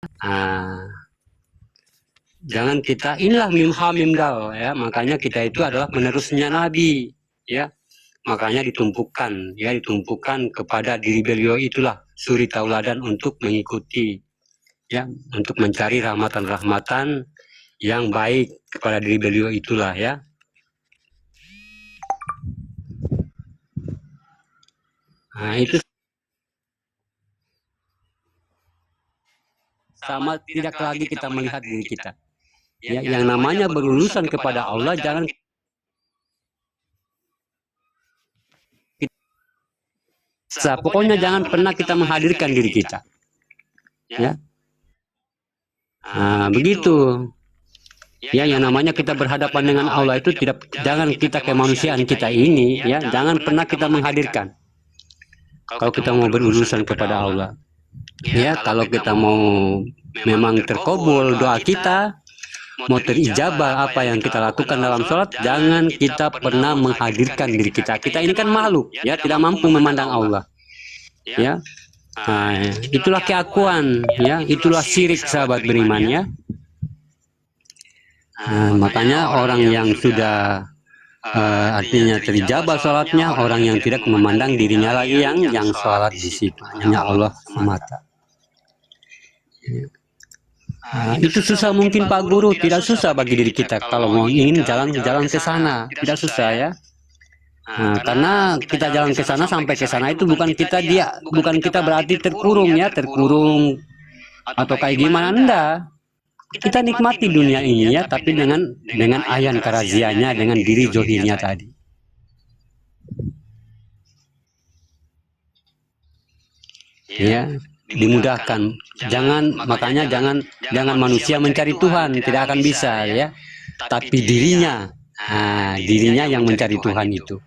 Nah, jangan kita inilah mim ha mim dal ya, makanya kita itu adalah penerusnya Nabi ya, makanya ditumpukan kepada diri beliau itulah suri tauladan untuk mengikuti ya, untuk mencari rahmatan-rahmatan yang baik kepada diri beliau itulah ya. Nah, itu sama, tidak lagi kita melihat diri kita. Ya, yang namanya berurusan kepada Allah jangan pokoknya jangan pernah kita menghadirkan diri kita. Ya. Nah, begitu. Ya, yang namanya kita berhadapan dengan Allah itu jangan kita kemanusiaan kita ini ya, jangan pernah kita menghadirkan. Kalau kita mau berurusan kepada Allah. Ya, kalau kita mau memang terkabul doa kita, mau terijabah apa yang kita lakukan dalam sholat, jangan kita pernah menghadirkan diri kita. Kita ini kan makhluk, ya, tidak mampu memandang Allah. Ya, nah, itulah keakuan, ya, itulah syirik sahabat beriman ya. Nah, makanya orang yang sudah artinya terijabah sholatnya, orang yang tidak memandang dirinya lagi yang sholat di situ, hanya Allah semata. Nah, itu susah mungkin Pak Guru, tidak susah bagi diri kita kalau mau ingin jalan ke sana, tidak susah ya. Nah, karena kita jalan ke sana sampai ke sana itu bukan kita berarti terkurung ya, terkurung atau kayak gimana, enggak. Kita nikmati dunia ini ya, tapi dengan ayan karazianya, dengan diri johirnya tadi. Ya, dimudahkan. Makanya jangan manusia mencari Tuhan, tidak akan bisa ya. Tapi dirinya, dirinya yang mencari Tuhan itu.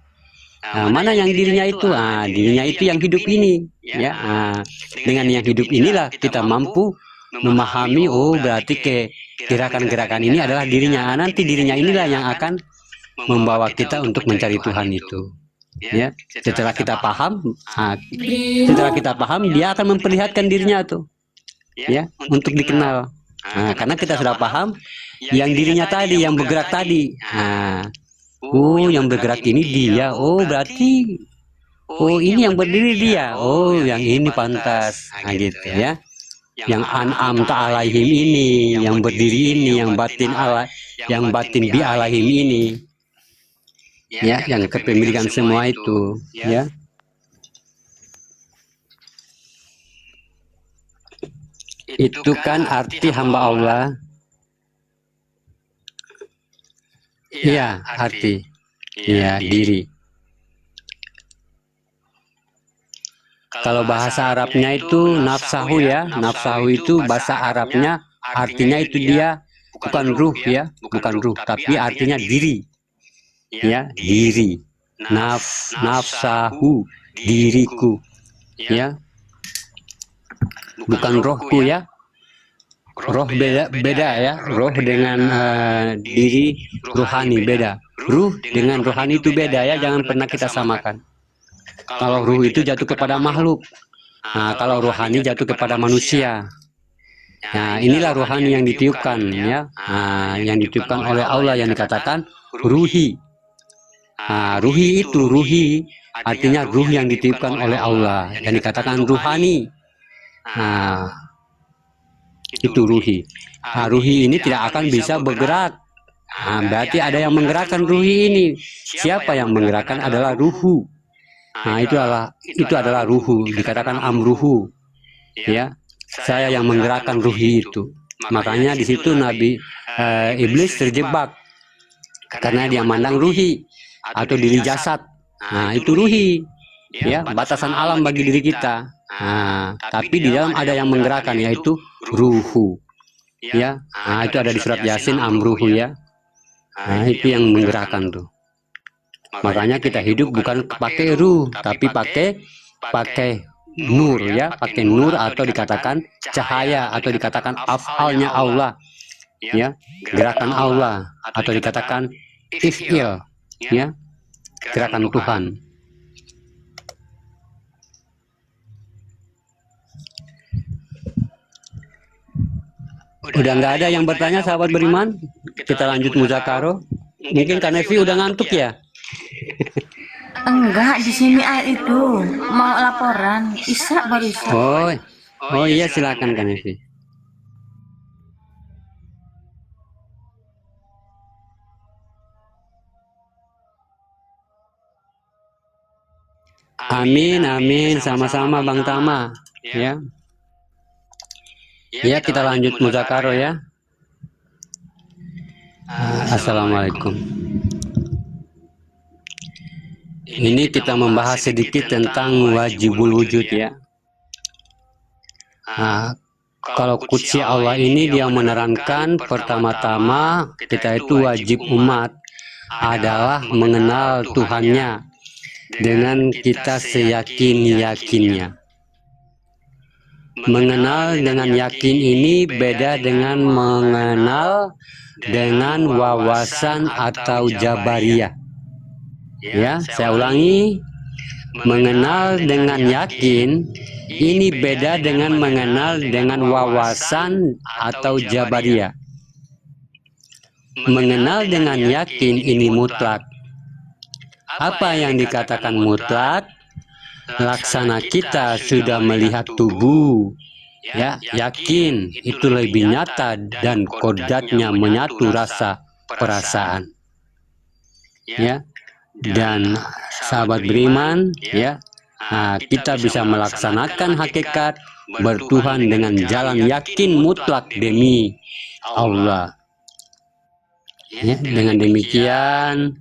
Nah, mana yang dirinya itu? Dirinya itu yang hidup ini, ya. Dengan yang hidup inilah kita mampu memahami. Oh, berarti gerakan-gerakan ini adalah dirinya. Nanti dirinya inilah yang akan membawa kita untuk mencari Tuhan itu. Ya, setelah kita paham, dia akan memperlihatkan dirinya tuh, ya, untuk dikenal. Karena kita sudah paham yang dirinya tadi, yang bergerak tadi. Oh, yang bergerak ini dia. Oh, berarti ini yang berdiri dia. Oh, yang ini pantas. Gitu ya. Yang an'am ta'alaihim ini, yang berdiri ini, yang batin bi alaihim ini. Ya, yang kepemilikan semua itu, ya. Itu kan arti hamba Allah. Iya, arti. Iya, diri. Kalau bahasa Arabnya itu nafsahu ya. Nafsahu itu bahasa Arabnya artinya itu dia bukan ruh ya, bukan ruh, tapi artinya diri. Ya, diri. Nafsahu, diriku. Ya. Bukan rohku ya. Roh beda ya, roh dengan diri ruhani beda. Ruh dengan rohani itu beda ya, jangan pernah kita samakan. Kalau ruh itu jatuh kepada makhluk, kalau rohani jatuh kepada manusia. Nah, inilah rohani yang ditiupkan ya, yang ditiupkan oleh Allah, yang dikatakan ruhi. Ruhi artinya ruh yang ditiupkan oleh Allah, yang dikatakan ruhani. Itu ruhi. Ruhi ini tidak akan bisa bergerak. Berarti ada yang menggerakkan ruhi ini. Siapa yang menggerakkan adalah ruhu. Itu adalah ruhu. Dikatakan amruhu. Ya, saya yang menggerakkan ruhi itu. Makanya di situ Nabi Iblis terjebak karena dia mandang ruhi atau diri jasad. Itu ruhi. Ya, batasan alam bagi diri kita. Tapi di dalam ada yang menggerakkan, yaitu ruhu. Ya, itu ada di surat Yasin, amruhu ya. Itu yang menggerakkan tuh. Makanya kita hidup bukan pakai ruh, tapi pakai nur ya, pakai nur atau dikatakan cahaya atau dikatakan afalnya Allah. Ya, gerakan Allah atau dikatakan if'il ya, gerakan Tuhan. Udah nggak ada yang bertanya, sahabat beriman? Kita lanjut muzakaro. Mungkin Kak Nevi udah ngantuk ya? Enggak, di sini itu mau laporan. Isra baru Isra. Oh iya, silakan Kak Nevi. Amin, sama-sama Bang Tama. Ya, kita lanjut muzakaro ya. Assalamualaikum. Ini kita membahas sedikit tentang wajibul wujud ya. Kalau qudsi Allah ini dia menerangkan pertama-tama kita itu wajib umat adalah mengenal Tuhannya dengan kita seyakin-yakinnya. Mengenal dengan yakin ini beda dengan mengenal dengan wawasan atau jabariyah. Ya, saya ulangi. Mengenal dengan yakin ini beda dengan mengenal dengan wawasan atau jabariyah. Mengenal dengan yakin ini mutlak. Apa yang dikatakan mutlak? Laksana kita sudah melihat tubuh, ya, yakin itu lebih nyata dan kodratnya menyatu rasa perasaan, ya. Dan sahabat beriman, ya, kita bisa melaksanakan hakikat bertuhan dengan jalan yakin mutlak demi Allah. Ya, dengan demikian,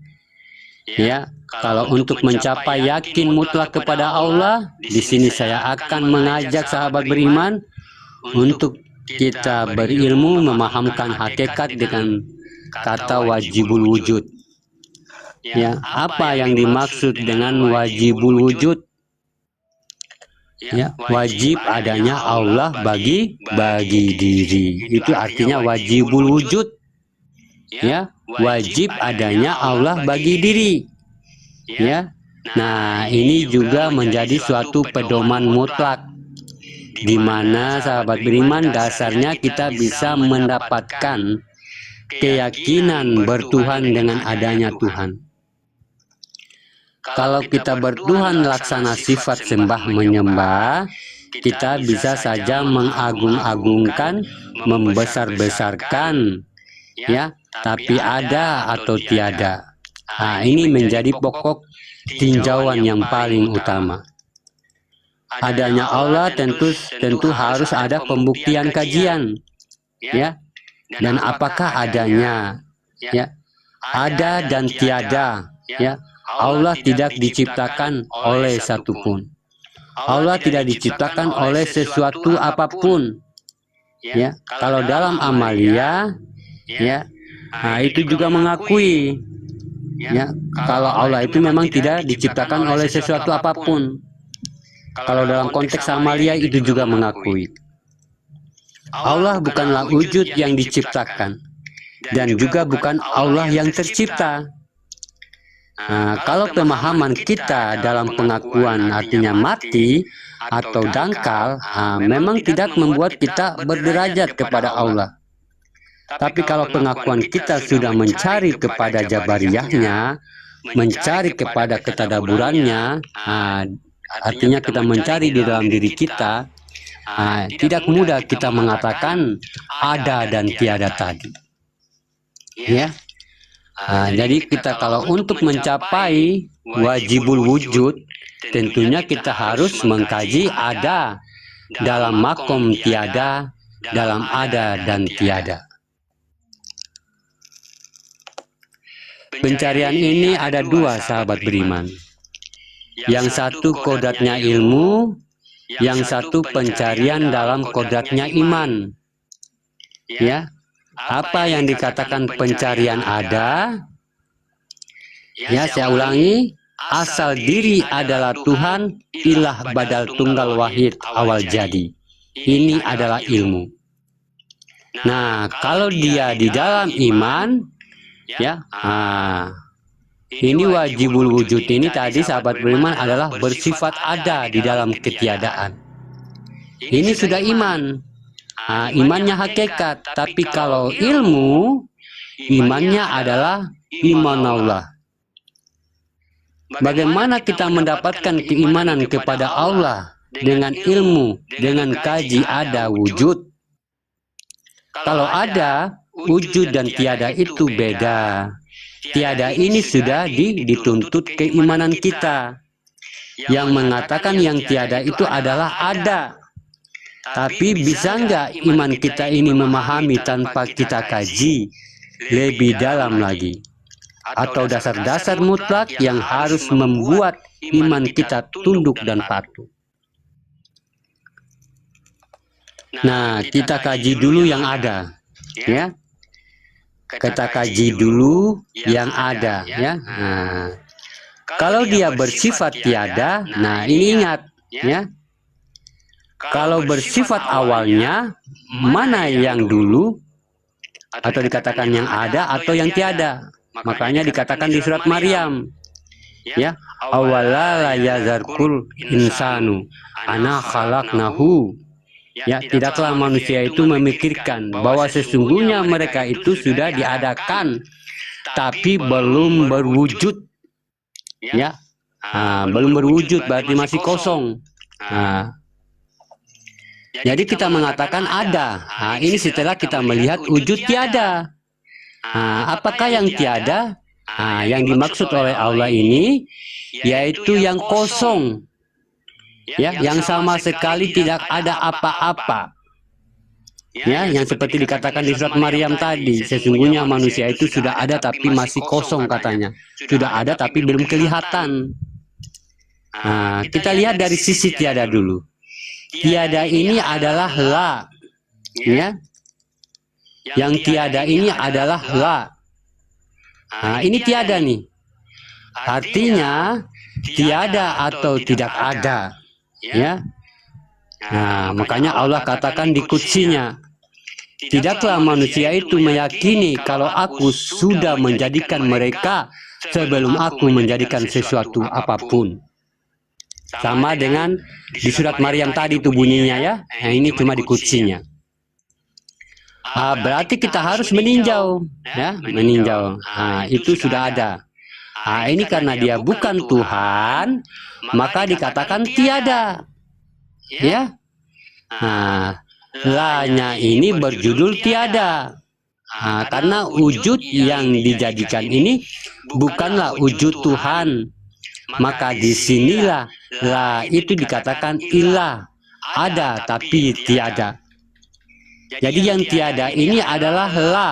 ya, kalau untuk mencapai yakin mutlak kepada Allah, di sini saya akan mengajak sahabat beriman untuk kita berilmu memahamkan hakikat dengan kata wajibul wujud. Ya, apa yang dimaksud dengan wajibul wujud? Ya, wajib adanya Allah bagi diri. Itu artinya wajibul wujud. Ya, wajib adanya Allah bagi diri. Ya, nah ini juga menjadi suatu pedoman mutlak, di mana sahabat beriman dasarnya kita bisa mendapatkan keyakinan bertuhan dengan adanya Tuhan. Kalau kita bertuhan laksana sifat sembah menyembah, kita bisa saja mengagung-agungkan, membesar-besarkan, ya, tapi ada atau tiada. Ini menjadi pokok tinjauan yang paling utama. Adanya Allah tentu harus ada pembuktian kajian, ya. Dan apakah adanya, ya, ada dan tiada, ya. Allah tidak diciptakan oleh satupun. Allah tidak diciptakan oleh sesuatu apapun, ya. Kalau dalam amalia, ya, itu juga mengakui, ya, kalau Allah itu memang tidak diciptakan oleh sesuatu apapun. Kalau dalam konteks amalia itu juga mengakui Allah bukanlah wujud yang diciptakan dan juga bukan Allah yang tercipta. Kalau pemahaman kita dalam pengakuan artinya mati atau dangkal, memang tidak membuat kita berderajat kepada Allah. Tapi kalau pengakuan kita sudah mencari kepada jabariyahnya, mencari kepada ketadaburannya, artinya kita mencari di dalam diri kita, tidak mudah kita mengatakan ada dan tiada tadi. Ya, jadi kita kalau untuk mencapai wajibul wujud, tentunya kita harus mengkaji ada dalam makom tiada, dalam ada dan tiada. Pencarian ini ada dua, sahabat beriman. Yang satu kodratnya ilmu, yang satu pencarian dalam kodratnya iman. Ya, apa yang dikatakan pencarian ada? Ya, saya ulangi, asal diri adalah Tuhan, ilah badal tunggal wahid awal jadi. Ini adalah ilmu. Nah, kalau dia di dalam iman, ya, ini wajibul wujud ini tadi sahabat beriman adalah bersifat ada di dalam ketiadaan. Ini sudah iman. imannya hakikat. Tapi kalau ilmu, imannya adalah iman Allah. Bagaimana kita mendapatkan keimanan kepada Allah? Dengan ilmu, dengan kaji ada wujud. Kalau ada, wujud dan tiada itu beda. Tiada ini sudah dituntut keimanan kita. Yang mengatakan yang tiada itu adalah ada. Tapi bisa nggak iman kita ini memahami tanpa kita kaji lebih dalam lagi? Atau dasar-dasar mutlak yang harus membuat iman kita tunduk dan patuh. Nah, kita kaji dulu yang ada, ya. Kita kaji dulu yang ada, ya. Nah, kalau dia bersifat tiada, nah ini ingat, ya. Kalau bersifat awalnya, mana yang dulu? Atau dikatakan yang ada atau yang tiada? Makanya dikatakan di surat Maryam, ya, awala la yazarkul insanu ana khalaqnahu. Ya, tidaklah manusia itu memikirkan bahwa sesungguhnya mereka itu sudah diadakan tapi belum berwujud, ya. Belum berwujud berarti masih kosong. Jadi kita mengatakan ada. Ini setelah kita melihat wujud tiada. Apakah yang tiada? Yang dimaksud oleh Allah ini yaitu yang kosong, ya, yang sama sekali tidak ada apa-apa, ya, yang seperti dikatakan di surat Maryam tadi. Sesungguhnya manusia itu sudah ada tapi masih kosong katanya. Sudah ada tapi belum kelihatan. Kita lihat dari sisi tiada dulu. Tiada ini adalah la, ya. Yang tiada ini adalah la. Ini tiada nih. Artinya tiada atau tidak ada, ya. Makanya Allah katakan di Qudsinya, tidaklah manusia itu meyakini kalau aku sudah menjadikan mereka sebelum aku menjadikan sesuatu apapun. Sama dengan di surat Maryam tadi itu bunyinya, ya. Ini cuma di Qudsinya. Berarti kita harus meninjau, ya, meninjau. Itu sudah ada. Ini karena dia bukan Tuhan, maka dikatakan tiada, ya. La-nya ini berjudul tiada. Karena wujud yang dijadikan ini bukanlah wujud Tuhan. Maka disinilah la itu dikatakan ilah, ada tapi tiada. Jadi yang tiada ini adalah la.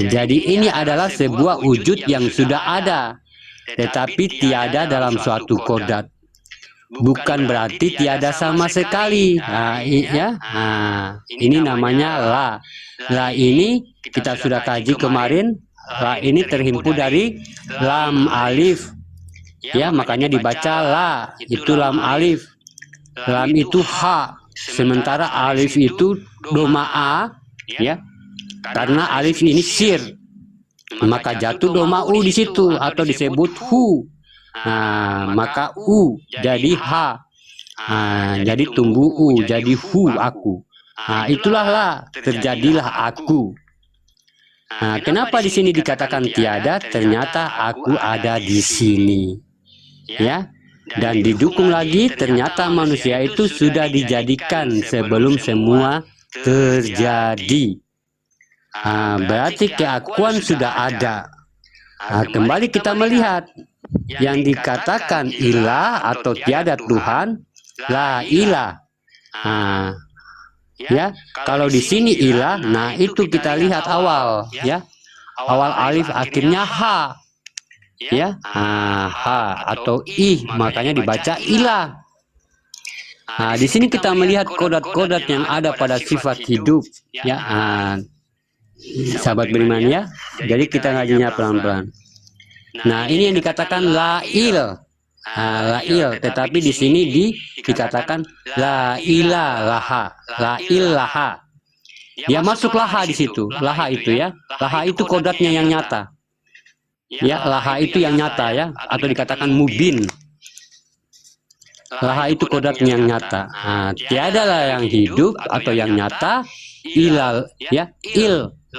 Jadi ini adalah sebuah wujud yang sudah ada, tetapi tiada dalam suatu kodrat. Bukan berarti tiada sama sekali. Ya. Ini namanya la. La ini kita sudah kaji kemarin. La ini terhimpun dari lam alif. Ya, makanya dibaca la, itu lam alif. Lam itu ha, sementara alif itu doma a, ya. Karena alif ini sir, maka jatuh doma u di situ atau disebut hu. Maka u jadi ha. Jadi tumbuh u jadi hu aku. Itulah la, terjadilah aku. Kenapa di sini dikatakan tiada? Ternyata aku ada di sini. Ya, dan didukung lagi ternyata manusia itu sudah dijadikan sebelum semua terjadi. Berarti keakuan sudah ada. Kembali kita melihat yang dikatakan ilah atau tiada Tuhan, la ilah. Ya, kalau di sini ilah, nah itu kita lihat awal, ya, awal alif akhirnya ha. Ya, ha atau ih, makanya dibaca ilah. Di sini kita melihat kodrat-kodrat yang ada pada sifat hidup, ya, sahabat beriman, ya. Jadi kita ngajinya pelan-pelan. Nah, ini yang dikatakan lail, lail, tetapi di sini dikatakan la ilaha, lail laha. Ya, masuk laha di situ, laha itu, ya, laha itu kodratnya yang nyata. Ya, laha itu yang nyata, ya, atau dikatakan mubin. Laha itu kodrat yang nyata. Tiadalah yang hidup atau yang nyata ilal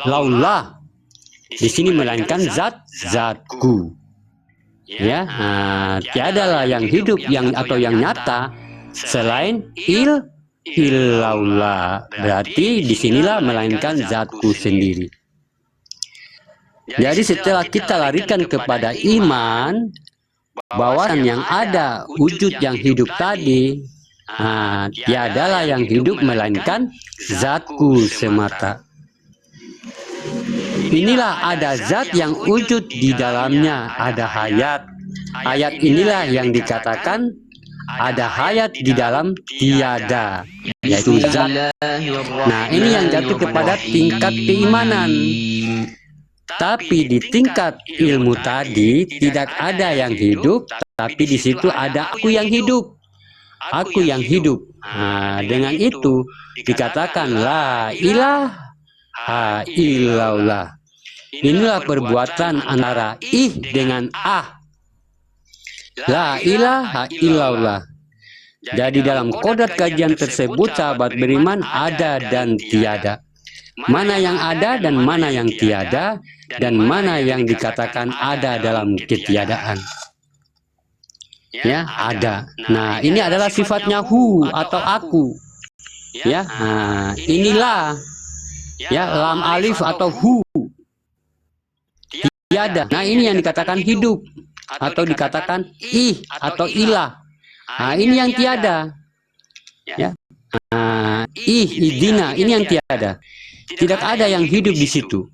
laulah. Di sini melainkan zatku. Tiadalah yang hidup atau yang nyata selain illallah. Berarti disinilah melainkan zatku sendiri. Jadi setelah kita larikan kepada iman bahwa yang ada wujud yang hidup tadi, tiadalah yang hidup melainkan zatku semata. Inilah ada zat yang wujud di dalamnya, ada hayat. Hayat inilah yang dikatakan ada hayat di dalam tiada, yaitu zat. Nah, ini yang jatuh kepada tingkat keimanan. Tapi di tingkat ilmu tadi tidak ada yang hidup, tapi di situ ada aku yang hidup. Aku yang hidup. Dengan itu dikatakan la ilaha illallah. Inilah perbuatan antara ih dengan ah. La ilaha illallah. Jadi dalam kodrat kajian tersebut sahabat beriman ada dan tiada. Mana yang ada dan mana yang tiada, dan mana yang dikatakan ada dalam ketiadaan. Ya, ada. Nah, ini adalah sifatnya hu atau aku. Ya, inilah ya lam alif atau hu. Tiada. Nah, ini yang dikatakan hidup atau dikatakan ih atau ilah. Ini yang tiada. Ya. Idina, ini yang tiada. Tidak ada yang hidup di situ.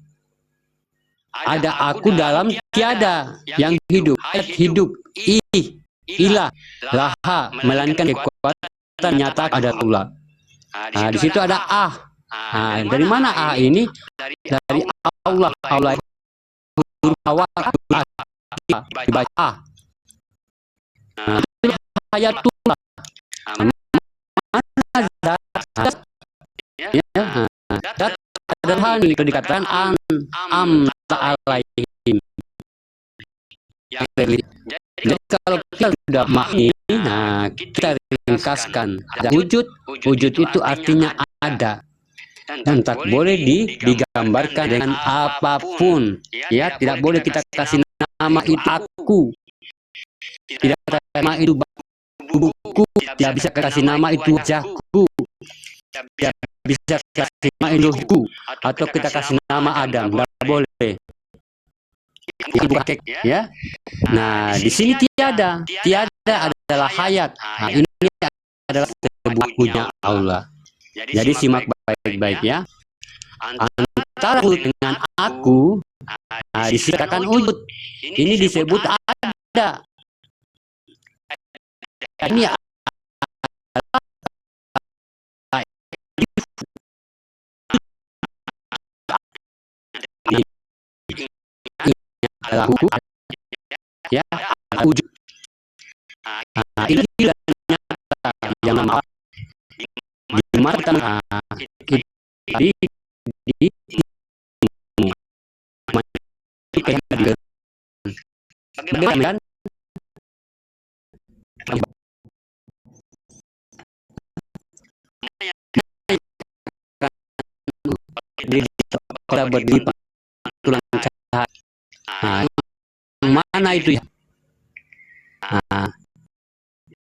Ada aku dalam tiada yang hidup. Hidup, ilah, laha, melainkan kekuatan nyata ada tula. Di situ ada ah. Dari mana ah ini? Dari Allah. Allah awal dibaca. Hayat tula. Padahal itu dikatakan ta'alaihim. Jadi kalau kita sudah memahami, kita ringkaskan. Wujud itu artinya ada dan tak boleh digambarkan dengan apapun. Ya, tidak boleh kita kasih nama itu aku. Tidak nama itu buku. Tidak bisa kasih nama itu wajahku. Tidak bisa kasih nama Elohku atau kita kasih nama Adam, nggak boleh. Ya. Nah, di sini tiada adalah hayat. Ini adalah sebuahnya Allah. Jadi simak baik-baik ya. Antara dengan aku, disitakan wujud. Ini disebut ada. Ini adalah wujud, ya, wujud. Ini nyata yang nama di mata bagaimana kalau berdiri tulang cahaya, mana itu ya?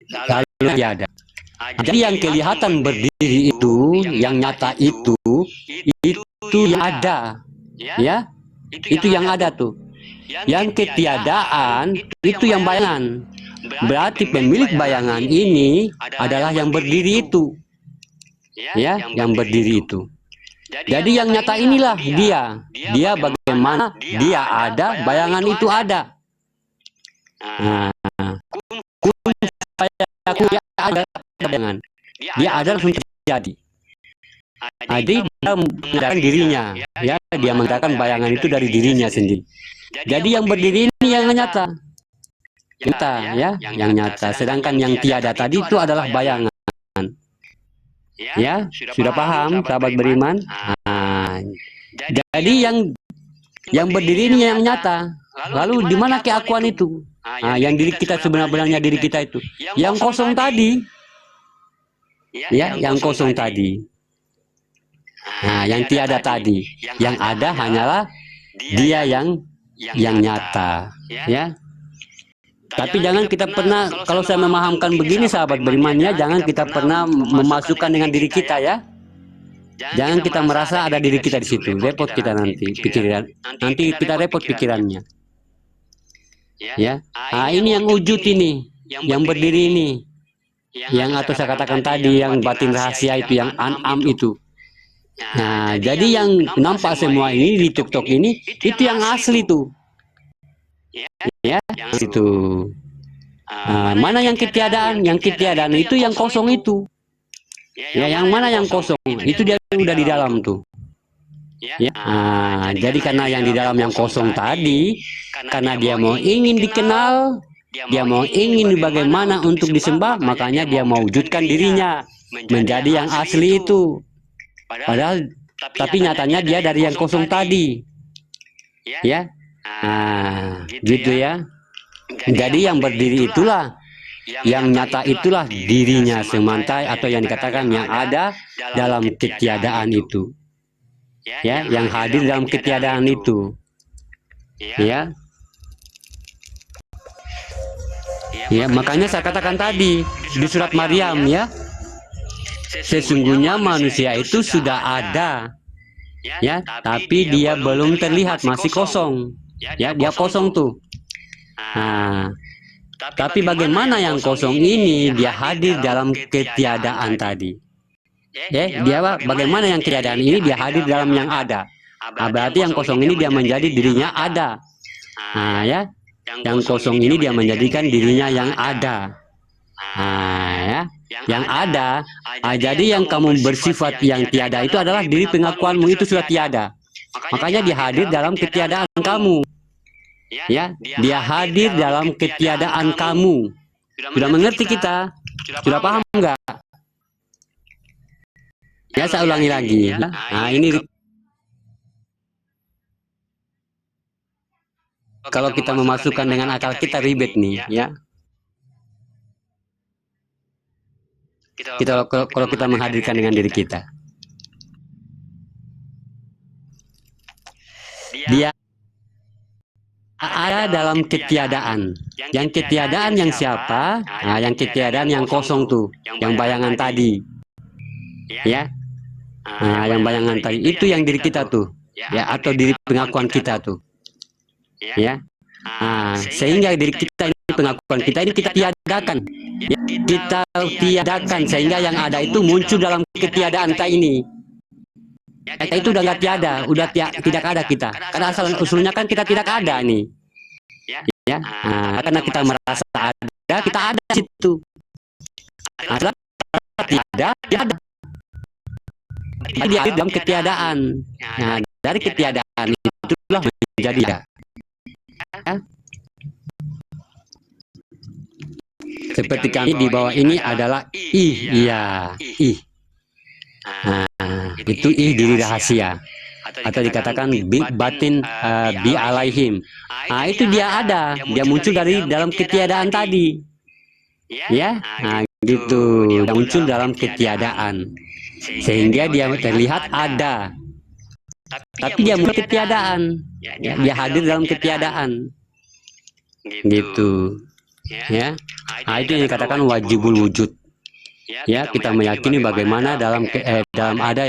Kalau ada. Jadi yang kelihatan berdiri itu, yang nyata itu yang ada, ya, itu yang ada tuh. Yang ketiadaan itu yang bayangan. Berarti pemilik bayangan ini adalah yang berdiri itu, ya, yang berdiri itu. Jadi yang nyata inilah dia bagaimana dia ada, bayangan itu ada. Aku ya ada bayangan, dia ada langsung terjadi. Jadi dia mengadakan dirinya, ya, dia mengadakan bayangan itu dari dirinya sendiri. Jadi yang berdiri ini yang nyata, ya, yang nyata. Sedangkan yang tiada tadi itu adalah bayangan. Ya, sudah paham, sahabat beriman? Jadi yang Yang berdiri ini yang nyata. Lalu di mana keakuan itu? Yang diri kita sebenarnya diri kita itu. Yang kosong tadi. Ya, yang kosong tadi. Yang tiada tadi. Yang ada hanyalah dia yang nyata. Ya. Tapi jangan kita pernah, kalau saya memahamkan begini sahabat beriman ya, jangan kita pernah memasukkan dengan diri kita ya. Jangan kita merasa ada diri kita di situ, repot kita nanti pikiran, nanti kita repot pikirannya. Ya, ini yang wujud ini, yang berdiri ini, yang atau saya katakan tadi, yang batin rahasia itu, yang an'am itu. Nah, jadi yang nampak semua ini di TikTok ini, itu yang asli tuh. Ya, itu. Mana yang ketiadaan? Yang ketiadaan itu yang kosong itu. Ya, yang mana yang kosong? Itu dia udah di dalam tuh. Ya, jadi karena yang di dalam yang kosong tadi, karena dia mau ingin dikenal, dia mau ingin bagaimana untuk disembah, makanya dia mau wujudkan dirinya menjadi yang asli itu. Padahal, tapi nyatanya dia dari yang kosong tadi. Ya, gitu ya. Jadi yang berdiri itulah, yang nyata itulah dirinya semantai, atau yang dikatakan yang ada dalam ketiadaan itu. Ya, yang hadir dalam ketiadaan itu. Ya. Ya, makanya saya katakan tadi di surat Maryam ya. Sesungguhnya manusia itu sudah ada. Ya, tapi dia belum terlihat, masih kosong. Ya, dia kosong tuh. Tapi bagaimana yang kosong ini dia hadir dalam ketiadaan tadi? Dia bagaimana yang ketiadaan ini dia hadir dalam yang ada. Berarti yang kosong ini dia menjadi dirinya ada. Ya, yang kosong ini dia menjadikan dirinya yang ada. Ya, yang ada. Jadi yang kamu bersifat yang tiada itu adalah diri pengakuanmu itu sudah tiada. Makanya dia hadir dalam ketiadaan kamu. Ya, dia hadir dalam ketiadaan kamu. Sudah mengerti kita? Sudah paham enggak? Ya, saya ulangi lagi. Ini kalau kita memasukkan dengan akal kita ribet nih, ya. Kalau kita menghadirkan dengan diri kita. Dia ada dalam ketiadaan. Yang ketiadaan yang siapa? Yang ketiadaan yang kosong tuh, yang bayangan tadi. Ya. Yang bayangan tadi itu yang diri kita tuh. Ya, atau diri pengakuan kita tuh. Ya. Sehingga diri kita ini, pengakuan kita ini kita tiadakan. Ya, kita tiadakan sehingga yang ada itu muncul dalam ketiadaan kita ini. Itu udah nggak tiada, udah tidak ada kita. Karena asal usulnya kan kita tidak ada nih. Ya, karena kita merasa ada, kita ada di situ. Tiada, dia ada. Dia ada dalam ketiadaan. Nah, dari ketiadaan itulah menjadi ada. Ya. Seperti kami di bawah ini adalah iya. Itu diri rahasia, atau dikatakan batin bi alaihim. Itu dia ada, dia muncul dari dalam ketiadaan tadi. Ya, gitu, dia muncul dalam ketiadaan, sehingga dia terlihat ada. Tapi dia muncul ketiadaan, ya, dia hadir dalam ketiadaan. Gitu. Ya, itu yang dikatakan wajibul wujud. Ya, kita meyakini bagaimana dalam ada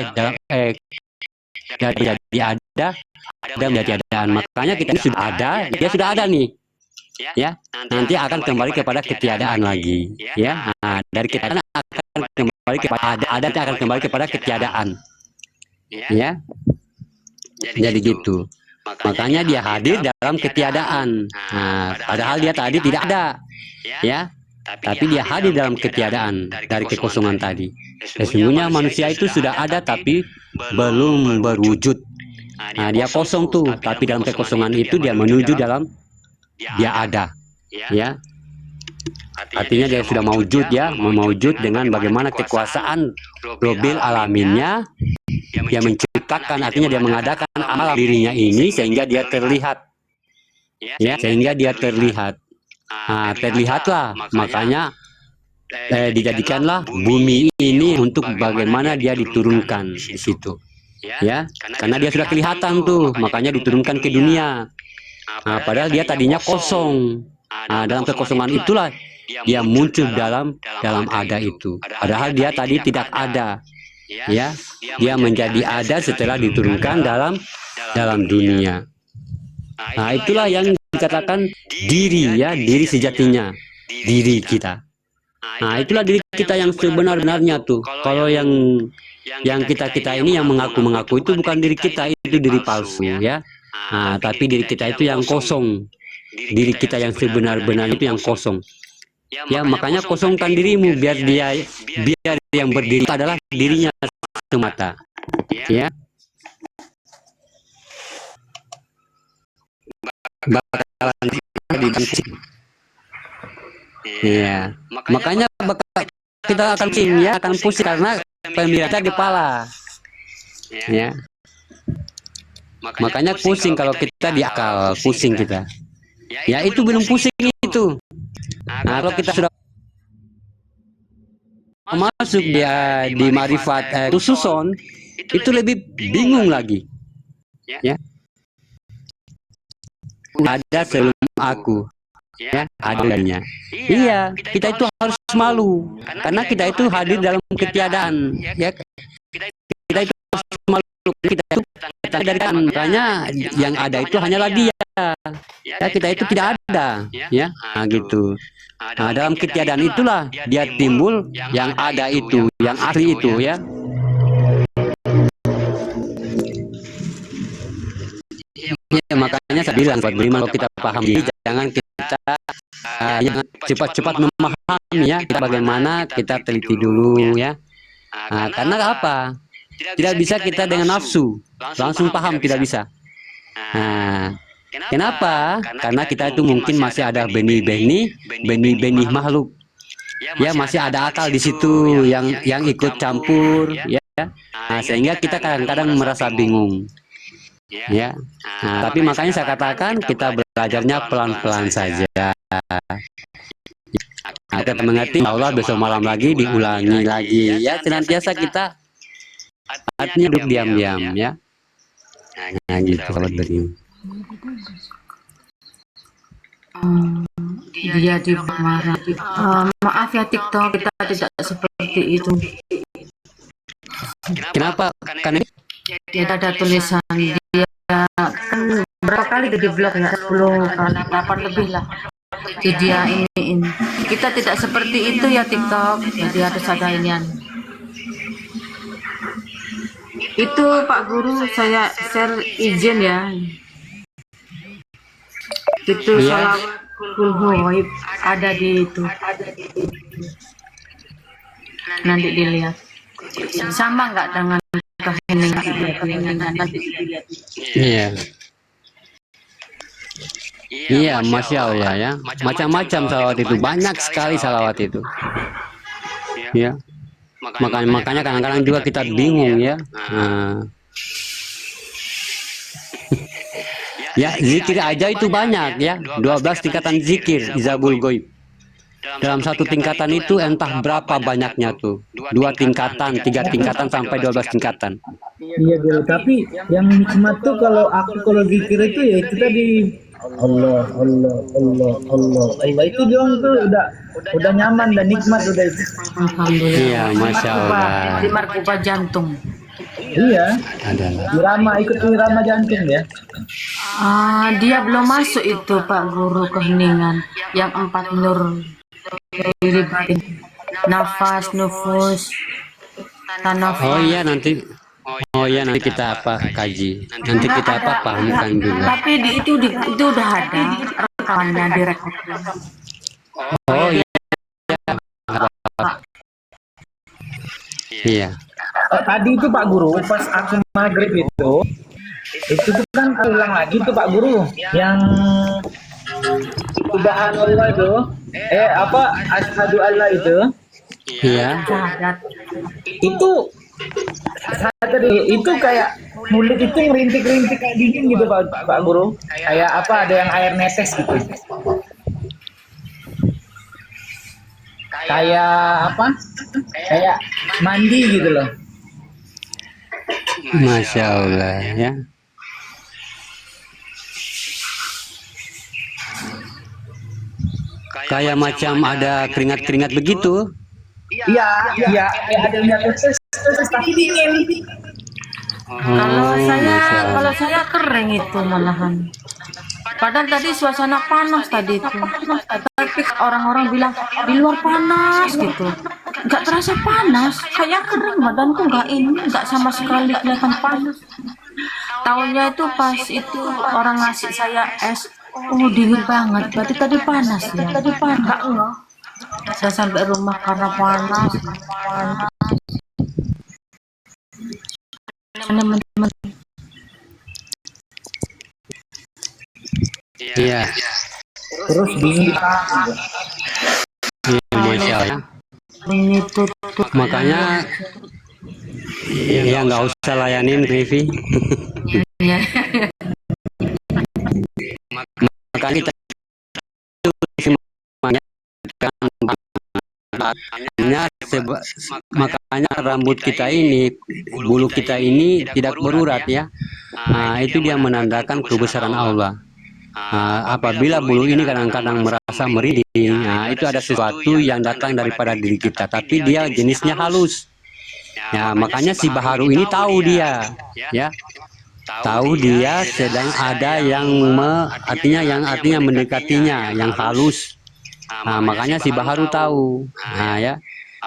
menjadi adaan. Makanya kita ini sudah ada, dia sudah ada nih. Ya, nanti akan kembali kepada ketiadaan lagi. Ya, dari ketiadaan akan kembali kepada ada akan kembali kepada ketiadaan. Ya, jadi gitu. Makanya dia hadir dalam ketiadaan. Padahal dia tadi tidak ada. Ya. Tapi dia hadir dalam ketiadaan dari kekosongan tadi. Sesungguhnya manusia itu sudah ada tapi belum berwujud. Dia kosong tuh, tapi dalam kekosongan itu dia menuju dalam dia ada. Ya. Artinya dia sudah mewujud ya, mewujud dengan bagaimana kekuasaan Robil alaminnya, dia menciptakan menciptakan, artinya dia mengadakan alam dirinya ini sehingga dia terlihat, ya, sehingga dia terlihat. Nah, terlihatlah, makanya dijadikanlah bumi ini untuk bagaimana dia diturunkan di situ, ya, karena dia sudah kelihatan tuh, makanya diturunkan ke dunia. Nah, padahal dia tadinya kosong. Nah, dalam kekosongan itulah dia muncul dalam ada itu. Padahal dia tadi tidak ada, ya, dia menjadi ada setelah diturunkan dalam dunia. Nah, itulah yang dikatakan diri, ya, diri sejatinya, diri kita. Nah, itulah diri kita yang sebenar-benarnya tuh. Kalau yang kita ini yang mengaku-mengaku itu bukan diri kita, itu diri palsu, ya. Nah, tapi diri kita itu yang kosong. Diri kita yang sebenar-benarnya itu yang kosong. Ya, makanya kosongkan dirimu biar yang berdiri adalah dirinya semata. Ya. Bakalan dibenci. Ya. Makanya kita akan pusing, ya, akan pusing karena pemikiran di kepala. Ya. Makanya pusing kalau kita di akal, pusing kita. Ya, itu belum pusing itu. Nah, kalau kita sudah masuk dia di marifat khususon, itu lebih bingung lagi. Ya. Ada sebelum aku, ya, adanya. Iya, kita itu harus malu karena kita itu hadir dalam ketiadaan, ya. Kita itu harus malu, kita itu dari kan, makanya yang ada itu hanyalah dia, ya, kita itu tidak ada, ya. Nah, gitu. Nah, dalam ketiadaan itulah dia timbul yang ada itu, yang asli itu, ya. Ya, makanya saya bilang buat beriman, kalau kita paham ini, jangan kita cepat-cepat memahami, ya. Kita bagaimana, kita teliti dulu, ya. Nah, karena apa? Tidak bisa kita dengan nafsu langsung paham, tidak bisa. Nah, kenapa? Karena kita itu mungkin masih ada benih-benih makhluk, ya, masih ada akal di situ yang ikut campur, ya. Nah, sehingga kita kadang-kadang merasa bingung, ya. Nah, tapi makanya saya katakan kita belajarnya pelan-pelan saja. Nah, kita mengerti, Allah besok malam lagi diulangi lagi, ya, senantiasa kita artinya duduk diam-diam, ya. Nah, gitu kalau begini. Dia dimarah. Maaf ya TikTok, kita tidak seperti itu. Kenapa? Karena Dia ada tulisan, dia kan berapa kali di blog ya, 10 kali, 8 lebih lah. Jadi dia ini. Kita tidak seperti itu ya TikTok. Jadi harus ada inian. Itu Pak Guru, saya share izin ya. Itu ya, salawat kulhuwaib ada di itu. Nanti dilihat. Sama nggak dengan keheningan nanti dilihat. iya. Iya, Masya Allah, ya. Macam-macam salawat itu, banyak sekali salawat itu. Ya. Makanya kadang-kadang juga kita bingung, ya. Nah. Ya, zikir aja itu banyak, ya. 12 tingkatan zikir Izabul Goib. Dalam satu tingkatan itu entah berapa banyaknya tuh. 2 tingkatan, 3 tingkatan sampai 12 tingkatan. Iya Guru, tapi yang nikmat tuh kalau zikir itu ya itu tadi Allah itu doang tuh udah nyaman dan nikmat udah itu. Alhamdulillah. Iya, Masya Allah. Di markuba jantung. Iya. Adalah. Ikut irama jantung ya. Dia belum masuk itu Pak Guru, keheningan yang 4 nur, nafas, nufus, tanah. Oh iya, nanti kita kaji. Nanti kita pahamkan dulu. Tapi itu udah ada rekamannya, direkod. Oh iya. Iya. Tadi itu Pak Guru pas aku maghrib itu tuh kan ulang lagi tuh Pak Guru yang subhanallah itu asyhadu alla itu. Iya. Syahadat. Itu kayak mulut itu ngerintik-rintik kayak dingin gitu Pak Guru. Kayak apa ada yang air netes gitu. Kayak apa? Kayak mandi gitu loh. Masya Allah ya. Kayak macam ada keringat-keringat begitu. Iya, iya, kayak ada yang netes tapi dingin. Kalau Oh, saya Masya Allah. kalau saya kering itu malahan. Padahal tadi suasana panas tadi itu. Tapi orang-orang bilang di luar panas gitu. Nggak terasa panas, kayak kering badanku nggak nggak sama sekali kelihatan panas. Tahunya itu pas itu orang ngasih saya es, oh dingin banget. Berarti tadi panas ya. Tadi panas enggak. Saya sampai rumah karena panas. Teman-teman Iya, Terus dingin. iya, Masya Allah. ini tutup. Makanya ya nggak usah layanin Vivi. Ya. Makanya kita makanya rambut kita ini, bulu kita ini tidak berurat ya. Nah, itu dia menandakan kebesaran Allah. Nah, apabila bulu ini kadang-kadang merasa merinding, nah itu ada sesuatu yang datang daripada diri kita, tapi dia jenisnya halus. Ya, makanya si Baharu ini tahu dia, ya, tahu dia sedang ada yang artinya mendekatinya, yang halus. Nah, makanya si Baharu tahu. Nah, ya,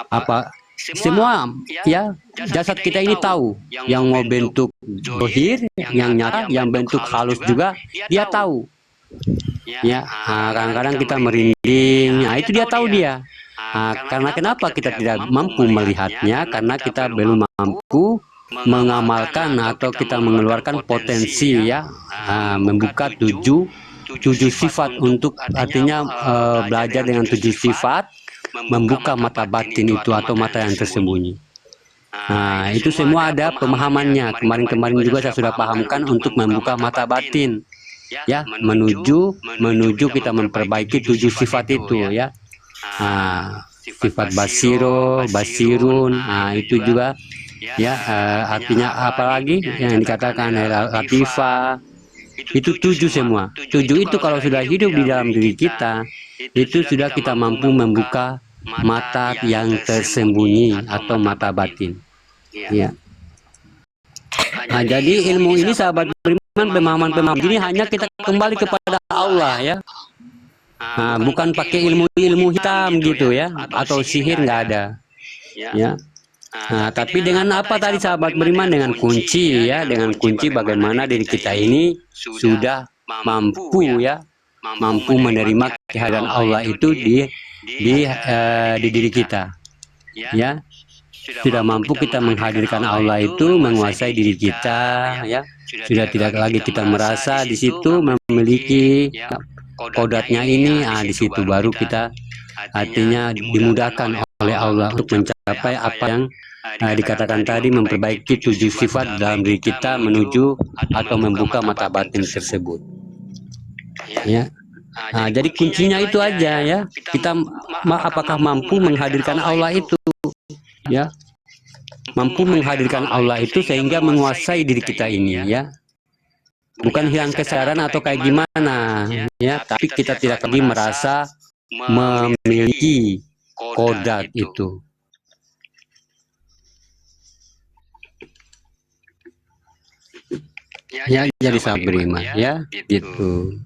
apa semua ya jasad kita ini tahu, yang mau bentuk dohir, yang nyata, yang bentuk halus juga dia tahu. Ya, kadang-kadang kita merinding. Nah, itu dia tahu dia. Karena kenapa kita tidak mampu melihatnya? Karena kita belum mampu mengamalkan atau kita mengeluarkan potensi ya, membuka tujuh sifat untuk artinya belajar dengan tujuh sifat, membuka mata batin itu atau mata yang tersembunyi. Nah, itu semua ada pemahamannya. Kemarin-kemarin juga saya sudah pahamkan untuk membuka mata batin. Ya, menuju kita memperbaiki tujuh sifat itu ya. Sifat basirun, itu juga ya, artinya apalagi yang dikatakan latifah, itu tujuh semua. Tujuh itu kalau sudah hidup di dalam diri kita, itu sudah kita mampu membuka mata yang tersembunyi atau mata batin. Ya. Nah, jadi ilmu ini sahabat beriman, pemahaman ini hanya kita kembali kepada Allah ya. Nah, bukan pakai ilmu hitam gitu ya, atau sihir, nggak ada. Ya. Nah, tapi dengan apa tadi sahabat beriman? Dengan kunci ya, dengan kunci bagaimana diri kita ini sudah mampu ya, mampu menerima kehadiran Allah itu di diri kita. Ya. Sudah mampu kita menghadirkan Allah itu menguasai diri kita ya. Sudah tidak lagi kita merasa di situ memiliki kodratnya ini, di situ baru kita artinya dimudahkan oleh Allah untuk mencapai apa yang dikatakan tadi, memperbaiki tujuh sifat dalam diri kita menuju atau membuka mata batin tersebut. Ya. Nah, jadi kuncinya itu aja ya. Kita apakah mampu menghadirkan Allah itu? Ya, mampu menghadirkan Allah itu sehingga menguasai diri kita ini ya, bukan hilang kesadaran atau kayak gimana ya, tapi kita tidak lagi merasa memiliki kodrat itu ya. Jadi sahabat beriman ya gitu.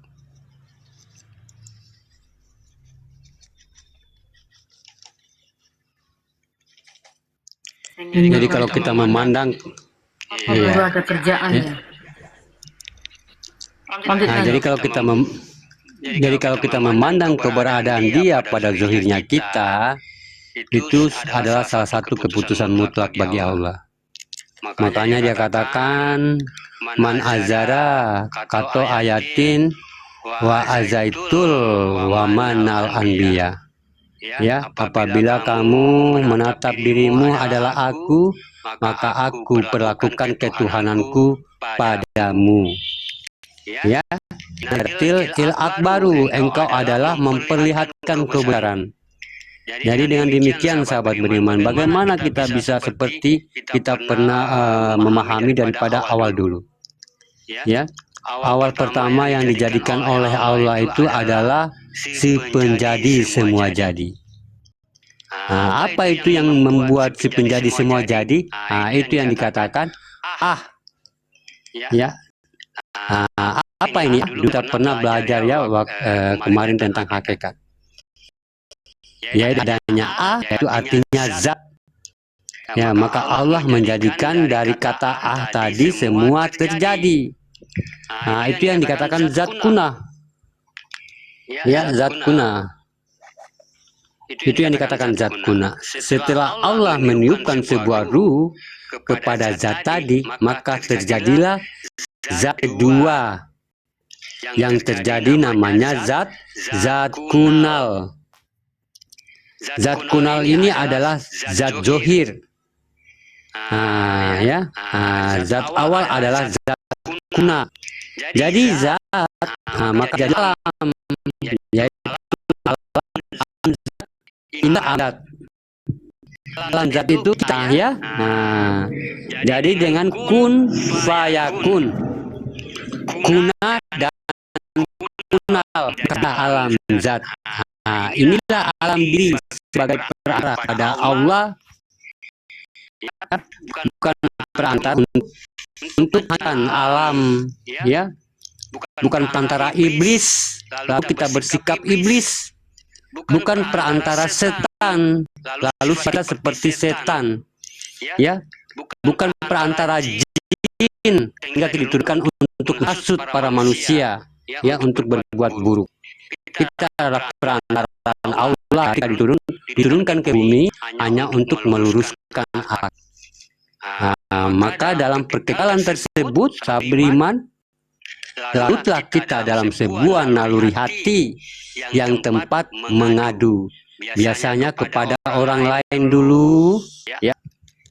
Jadi kalau kita memandang ya, ada kerjaan ya. Nah, jadi kalau kita memandang keberadaan dia pada zahirnya kita, itu adalah salah satu keputusan mutlak bagi Allah. Makanya dia katakan man azara kato ayatin wa azaitul wa manal anbiya. Ya, apabila kamu menatap dirimu adalah aku maka aku perlakukan ketuhananku padamu. Ya, il akbaru, engkau adalah memperlihatkan kebenaran. Jadi dengan demikian sahabat beriman, bagaimana kita bisa seperti kita pernah memahami daripada awal dulu. Ya, awal pertama yang dijadikan oleh Allah itu adalah si penjadi semua jadi. Nah, apa itu yang membuat si penjadi semua jadi? Nah, itu yang dikatakan ya. Nah, apa ini? Kita pernah belajar ya kemarin tentang hakikat. Yaitu adanya yaitu artinya zat. Ya, maka Allah menjadikan dari kata tadi semua terjadi. Nah, itu yang dikatakan zat kuna. Ya, zat kuna. Itu yang dikatakan zat kuna. Setelah Allah meniupkan sebuah ruh kepada zat tadi, maka terjadilah zat kedua. Yang terjadi namanya zat kunal. Zat kunal ini adalah zat zohir. Zat awal adalah zat kuna. Jadi zat, maka jadi alam, yaitu alam adat. Alam zat itu kita ya. Jadi dengan kun fayakun, kuna dan kunal, karena alam zat. Inilah alam diri sebagai perantara pada Allah, bukan perantara untuk alam, ya, bukan perantara iblis lalu kita bersikap iblis, bukan perantara setan lalu kita seperti setan, ya, bukan perantara jin hingga diturunkan untuk hasut para manusia, ya, untuk berbuat buruk. Kita adalah perantaraan Allah ketika diturunkan ke bumi hanya untuk meluruskan hak. Maka dalam perkekalan tersebut, sahabat beriman, larutlah kita dalam sebuah naluri hati yang tempat mengadu. Biasanya kepada orang lain dulu, ya.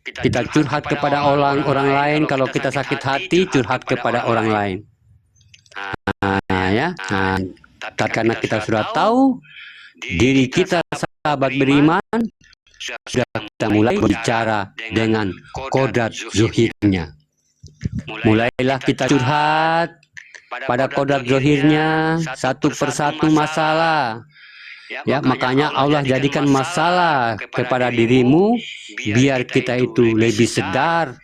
Kita curhat kepada orang lain. Kalau kita sakit hati, curhat kepada orang lain. Karena kita sudah tahu diri kita sahabat beriman, sudah kita mulai berbicara dengan kodrat zohirnya. Mulailah kita curhat pada kodrat zohirnya satu persatu masalah. Ya, makanya Allah jadikan masalah kepada dirimu biar kita itu lebih sedar,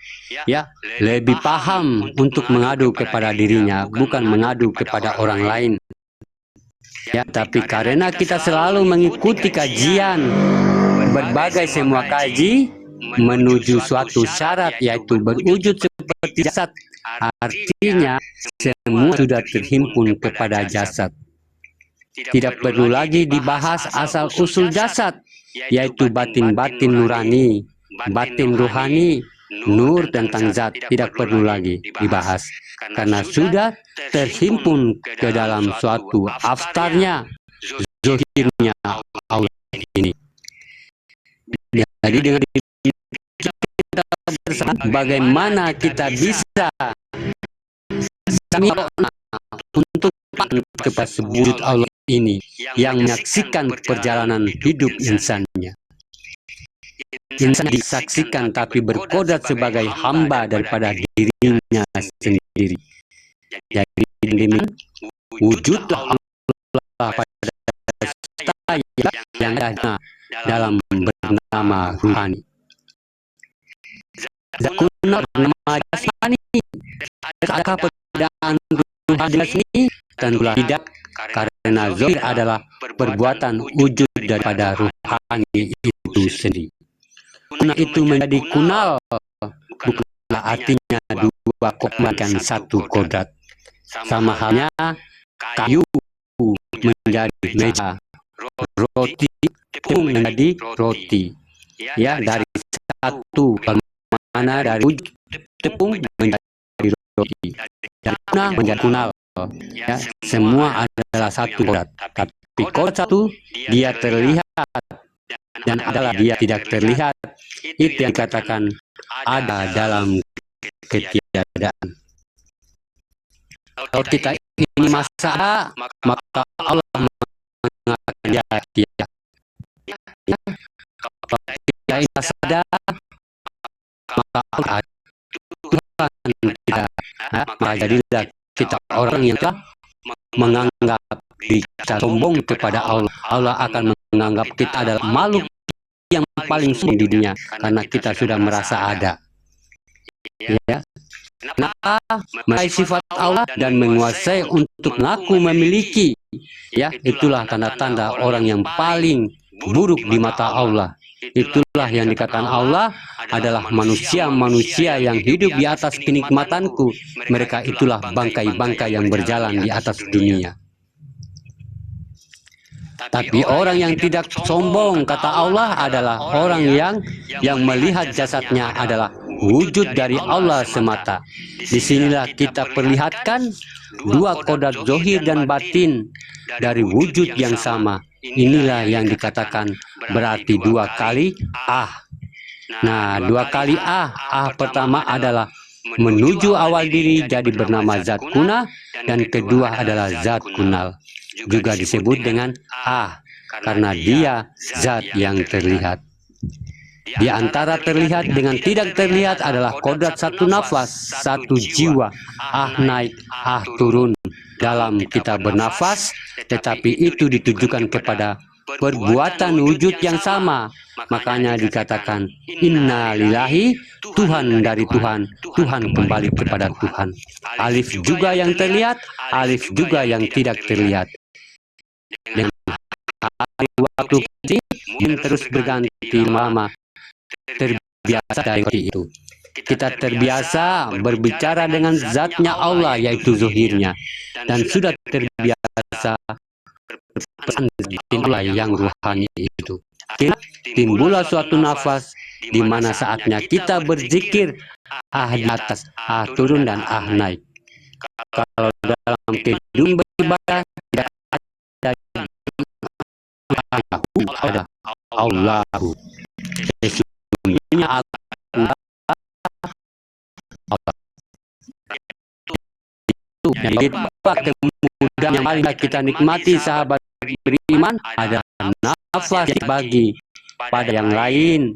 ya, lebih paham untuk mengadu kepada dirinya, bukan mengadu kepada orang lain. Ya, tapi karena kita selalu mengikuti kajian berbagai semua kaji menuju suatu syarat, yaitu berwujud seperti jasad, artinya semua sudah terhimpun kepada jasad. Tidak perlu lagi dibahas asal usul jasad, yaitu batin-batin nurani, batin rohani, nur tentang zat. Tidak perlu lagi dibahas karena sudah terhimpun ke dalam suatu aftarnya, zohirnya Allah ini. Jadi dengan kita bersama, bagaimana kita bisa untuk kepada wujud Allah ini yang menyaksikan perjalanan hidup insannya. Insan disaksikan tapi berkodrat sebagai hamba daripada dirinya sendiri. Jadi demikian wujudlah Allah pada saya yang ada dalam bernama ruhani. Zakuna bernama jasmani. Adakah perbedaan ruhani jasmani? Tentulah tidak, karena zohir adalah perbuatan wujud daripada ruhani itu sendiri. Kuna itu menjadi kunal, bukanlah artinya dua kombinasi satu kodrat. Sama halnya kayu menjadi meja, roti tepung menjadi roti. Ya, dari satu bagaimana dari wujud tepung menjadi roti, dan kuna menjadi kunal. Ya, semua adalah satu kodrat, tapi kodrat satu dia terlihat dan adalah dia tidak terlihat. Itu yang dikatakan ada dalam ketiadaan. Kalau kita ini masa ada, maka Allah mengatakan dia tiada. Kalau kita ini masa ada, maka Allah ada. Tuhan kita, maka jadilah kita orang yang telah menganggap diri kita sombong kepada Allah. Allah akan menganggap kita adalah makhluk yang paling sombong di dunia karena kita sudah merasa ada. Ya. Kenapa? Meraih sifat Allah dan menguasai untuk mengaku memiliki. Ya, itulah tanda-tanda orang yang paling buruk di mata Allah. Itulah yang dikatakan Allah adalah manusia-manusia yang hidup di atas kenikmatanku. Mereka itulah bangkai-bangkai yang berjalan di atas dunia. Tapi orang yang tidak sombong, kata Allah, adalah orang yang melihat jasadnya adalah wujud dari Allah semata. Disinilah kita perlihatkan dua kodrat zohir dan batin dari wujud yang sama. Inilah yang dikatakan berarti dua kali ah. Nah, dua kali ah. Ah pertama adalah menuju awal diri jadi bernama zat kuna, dan kedua adalah zat kunal. Juga disebut dengan ah, karena dia zat yang terlihat. Di antara terlihat dengan tidak terlihat adalah kodrat satu nafas, satu jiwa, ah naik, ah turun dalam kita bernafas, tetapi itu ditujukan kepada perbuatan wujud yang sama. Makanya dikatakan inna lillahi, Tuhan dari Tuhan, Tuhan kembali kepada Tuhan. Alif juga yang terlihat, alif juga yang tidak terlihat. Dengan waktu ini terus berganti lama. Terbiasa dari itu. Kita terbiasa berbicara dengan zatnya Allah, yaitu zohirnya, dan sudah terbiasa berpesan itulah yang ruhani itu. Timbullah suatu nafas di mana saatnya kita berzikir ah di atas, ah turun, dan ah naik. Kalau dalam kehidupan beribadah tidak ada Allahu. Sesungguhnya aku Allah. Itu jadi kemudahan yang paling kita nikmati sahabat beriman adalah nafas bagi pada yang lain.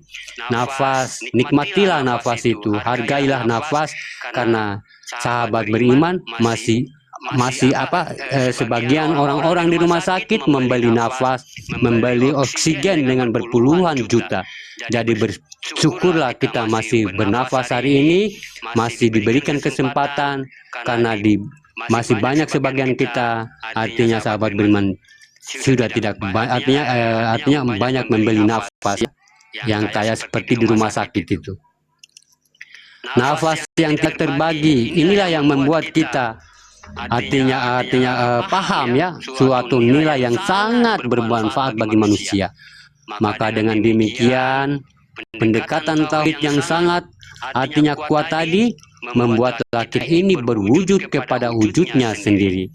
Nafas, nikmatilah nafas itu, hargailah nafas, karena sahabat beriman masih sebagian orang-orang di rumah sakit membeli nafas, membeli oksigen dengan berpuluhan juta. Jadi bersyukurlah kita masih bernafas hari ini, masih diberikan kesempatan, karena masih banyak sebagian kita, artinya sahabat beriman sudah tidak artinya banyak membeli nafas yang kayak seperti di rumah sakit itu. Nafas yang tidak terbagi, inilah yang membuat kita artinya paham ya, suatu nilai yang sangat bermanfaat bagi manusia. Maka dengan demikian pendekatan tauhid yang sangat artinya kuat tadi membuat kita ini berwujud kepada wujudnya sendiri.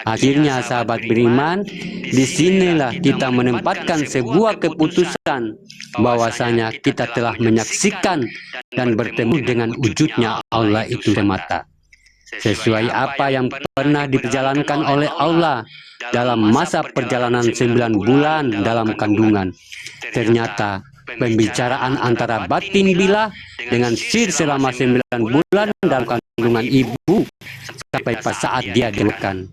Akhirnya sahabat beriman, disinilah kita menempatkan sebuah keputusan bahwasanya kita telah menyaksikan dan bertemu dengan wujudnya Allah itu semata. Sesuai apa yang pernah diperjalankan oleh Allah dalam masa perjalanan 9 bulan dalam kandungan. Ternyata pembicaraan antara batin bila dengan sir selama 9 bulan dalam kandungan ibu sampai pas saat dia dilahirkan.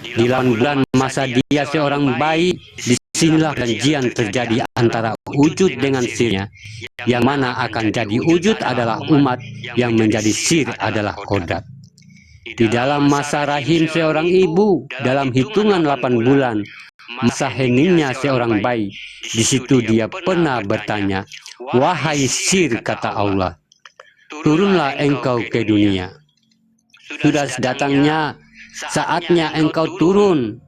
Di 8 bulan masa dia seorang bayi, disinilah janjian terjadi antara wujud dengan sirnya. Yang mana akan jadi wujud adalah umat, yang menjadi sir adalah kodrat. Di dalam masa rahim seorang ibu, dalam hitungan 8 bulan, masa heningnya seorang bayi, di situ dia pernah bertanya, wahai sir, kata Allah, turunlah engkau ke dunia. Sudah datangnya saatnya engkau turun.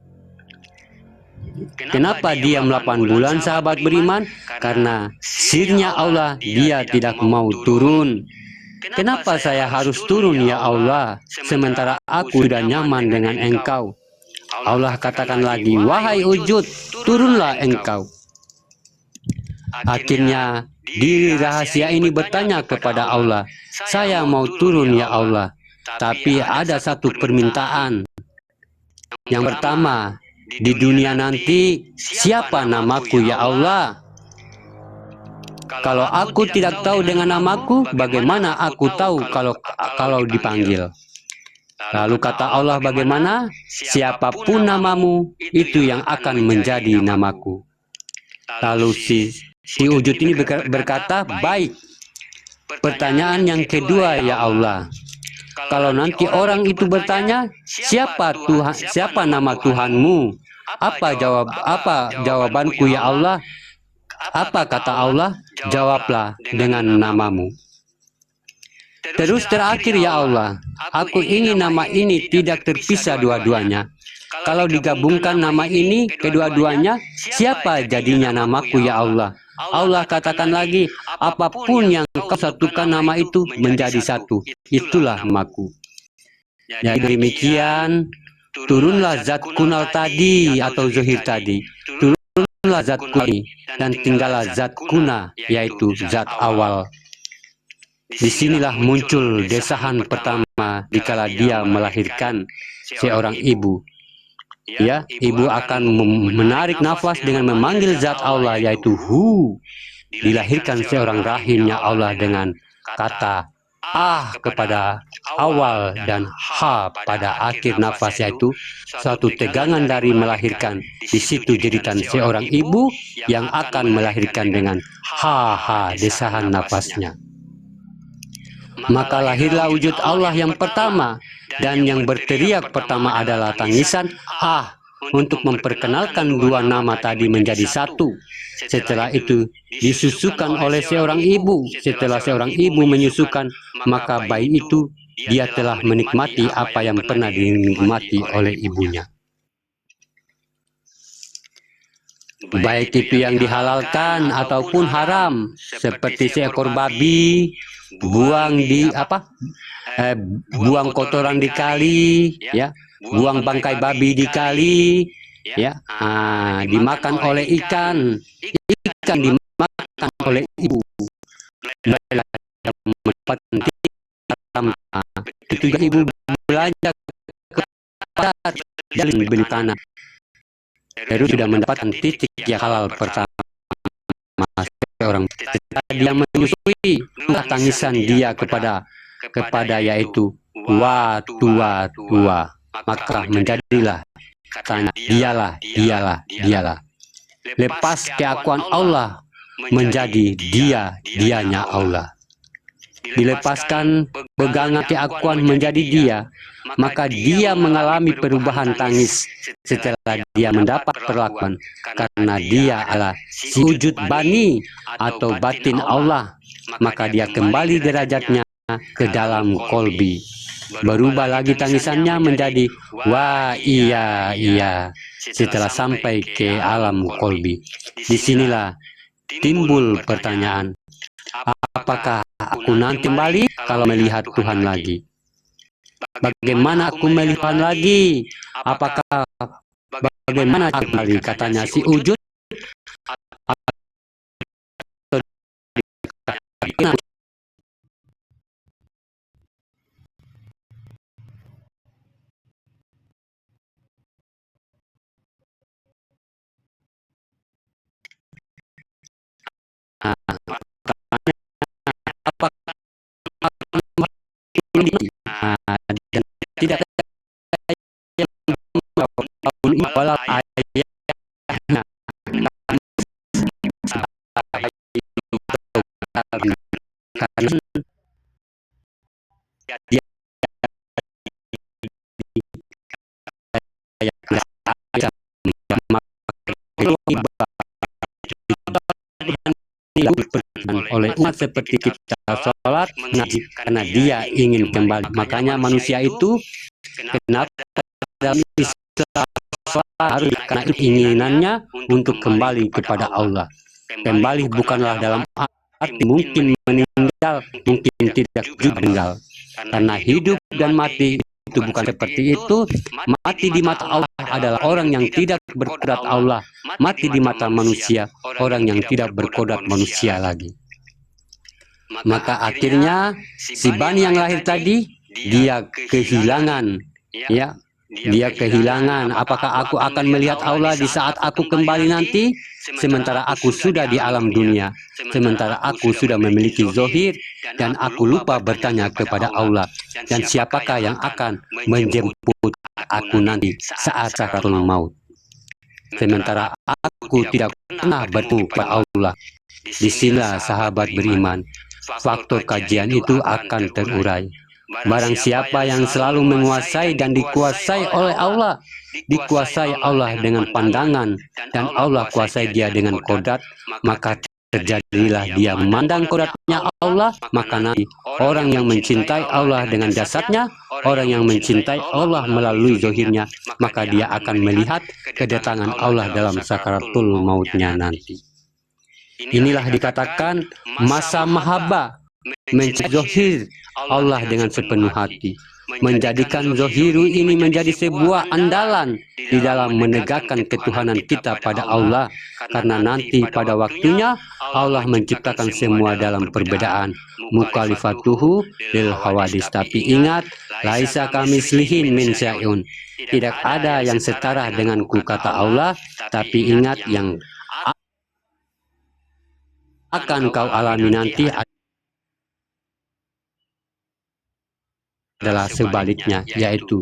Kenapa diam 8 bulan sahabat beriman? Karena sirnya Allah, dia tidak mau turun. Kenapa saya harus turun ya Allah, sementara aku sudah nyaman dengan engkau? Allah katakan lagi, wahai wujud, turunlah engkau. Akhirnya diri rahasia ini bertanya kepada Allah, "Saya mau turun ya Allah, tapi ada satu permintaan. Yang pertama, di dunia nanti siapa namaku ya Allah? Kalau aku tidak tahu dengan namaku, bagaimana aku tahu kalau dipanggil?" Lalu kata Allah, "Bagaimana? Siapapun namamu, itu yang akan menjadi namaku." Lalu si wujud ini berkata, "Baik. Pertanyaan yang kedua ya Allah, kalau nanti orang itu bertanya, siapa nama Tuhanmu? Apa jawabanku ya Allah? Apa kata Allah? Jawablah dengan namamu." Terus terakhir ya Allah, aku ingin nama ini tidak terpisah dua-duanya. Kalau digabungkan nama ini kedua-duanya, siapa jadinya namaku ya Allah? Allah katakan lagi, apapun yang kau satukan nama itu menjadi satu, itulah namaku. Ya demikian, turunlah zat kunal tadi atau zuhir tadi, turunlah zat kuni, dan tinggallah zat kuna, yaitu zat awal. Disinilah muncul desahan pertama dikala dia melahirkan seorang ibu. Ya, ibu akan menarik nafas dengan memanggil zat Allah, yaitu Hu. Dilahirkan seorang rahimnya Allah dengan kata Ah kepada awal dan Ha pada akhir nafas, yaitu satu tegangan dari melahirkan. Di situ jeritan seorang ibu yang akan melahirkan dengan Ha desahan nafasnya. Maka lahirlah wujud Allah yang pertama, dan yang berteriak pertama adalah tangisan Ah untuk memperkenalkan dua nama tadi menjadi satu. Setelah itu disusukan oleh seorang ibu. Setelah seorang ibu menyusukan, maka bayi itu dia telah menikmati apa yang pernah dinikmati oleh ibunya. Baik itu yang dihalalkan ataupun haram, seperti seekor babi, buang kotoran di kali, ya, buang bangkai babi di kali, ya, dimakan oleh ikan dimakan oleh ibu, itu juga ibu belanja kepada beli tanah, terus sudah mendapatkan titik yang halal pertama. Orang dia menyusui, tangisan dia kepada yaitu tua, maka menjadilah katanya dialah. Lepas keakuan Allah menjadi dianya Allah. Dilepaskan pegangan keakuan menjadi dia, maka dia mengalami perubahan tangis setelah dia mendapat perlakuan, karena dia adalah si wujud bani atau batin Allah, maka dia kembali derajatnya ke dalam kolbi. Berubah lagi tangisannya menjadi wah iya setelah sampai ke alam kolbi. Disinilah timbul pertanyaan, apakah aku nanti kembali kalau melihat Tuhan lagi? Bagaimana aku melihat Tuhan lagi? Bagaimana kembali? Katanya si wujud. Dan tidak walau ayahnya karena dia oleh umat seperti kita sholat ngaji karena dia ingin kembali. Makanya manusia itu kenapa dalam Islam harus karena keinginannya untuk kembali kepada Allah. Kembali bukanlah dalam arti mungkin meninggal, mungkin tidak juga meninggal. Karena hidup dan mati itu bukan seperti itu. Mati di mata Allah adalah orang yang tidak berkodrat Allah. Mati di mata manusia, orang yang tidak berkodrat manusia lagi. Maka akhirnya si Bani yang lahir tadi dia kehilangan, ya. Dia kehilangan, apakah aku akan melihat Allah di saat aku kembali nanti? Sementara aku sudah di alam dunia, sementara aku sudah memiliki zohir, dan aku lupa bertanya kepada Allah, dan siapakah yang akan menjemput aku nanti saat sakaratul maut. Sementara aku tidak pernah bertemu kepada Allah. Disinilah sahabat beriman, faktor kajian itu akan terurai. Barang siapa yang selalu menguasai dan dikuasai oleh Allah, dikuasai Allah dengan pandangan, dan Allah kuasai dia dengan kodrat, maka terjadilah dia memandang kodratnya Allah, maka nanti orang yang mencintai Allah dengan jasadnya, orang yang mencintai Allah melalui zohirnya, maka dia akan melihat kedatangan Allah dalam sakaratul mautnya nanti. Inilah dikatakan masa mahabbah, mencintai zohir Allah dengan sepenuh hati, menjadikan zohiru ini menjadi sebuah andalan di dalam menegakkan ketuhanan kita pada Allah, karena nanti pada waktunya Allah menciptakan semua dalam perbedaan, mukhalifatuhu lil hawadis. Tapi ingat, laisa kamislihi min syai'un, tidak ada yang setara denganku, kata Allah. Tapi ingat, yang akan kau alami nanti adalah sebaliknya, yaitu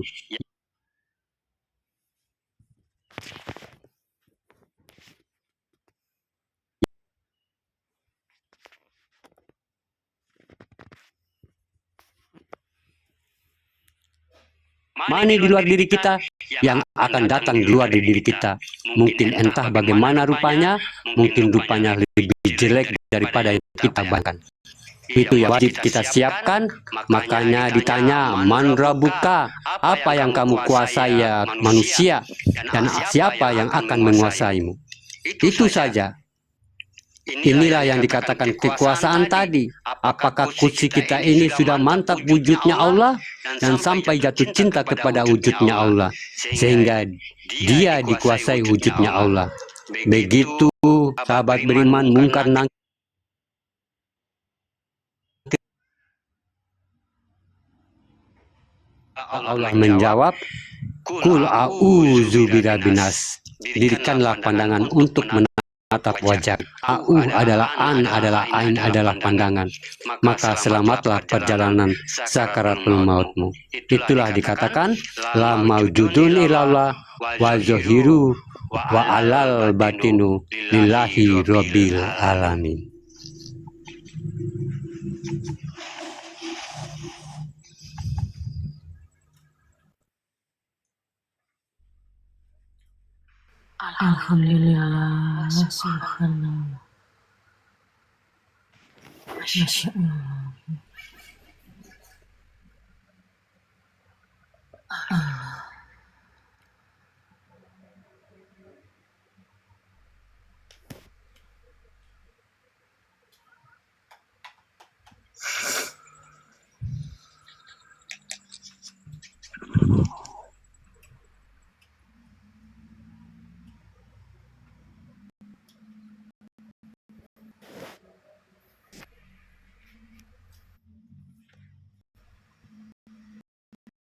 mana di luar diri kita yang akan datang di luar diri kita. Mungkin entah bagaimana rupanya, mungkin rupanya lebih jelek daripada yang kita bayangkan. Itu yang wajib kita siapkan. Makanya ditanya, man rabbuka, apa yang kamu kuasai ya manusia, dan siapa yang akan menguasaimu. Itu saja. Inilah yang dikatakan kekuasaan tadi. Apakah kursi kita ini sudah mantap wujudnya Allah dan sampai jatuh cinta kepada wujudnya Allah, sehingga dia dikuasai wujudnya Allah. Begitu sahabat beriman, mungkar nangkir. Allah menjawab, kul a'udzu birabbinas. Dirikanlah pandangan untuk menatap wajah. Au adalah an, adalah ain, adalah pandangan. Maka selamatlah perjalanan sakaratul mautmu. Itulah dikatakan la maujudun ilallah wa zahiru wa alal batinu lillahi rabbil alamin. Alhamdulillah, subhanallah, masya Allah.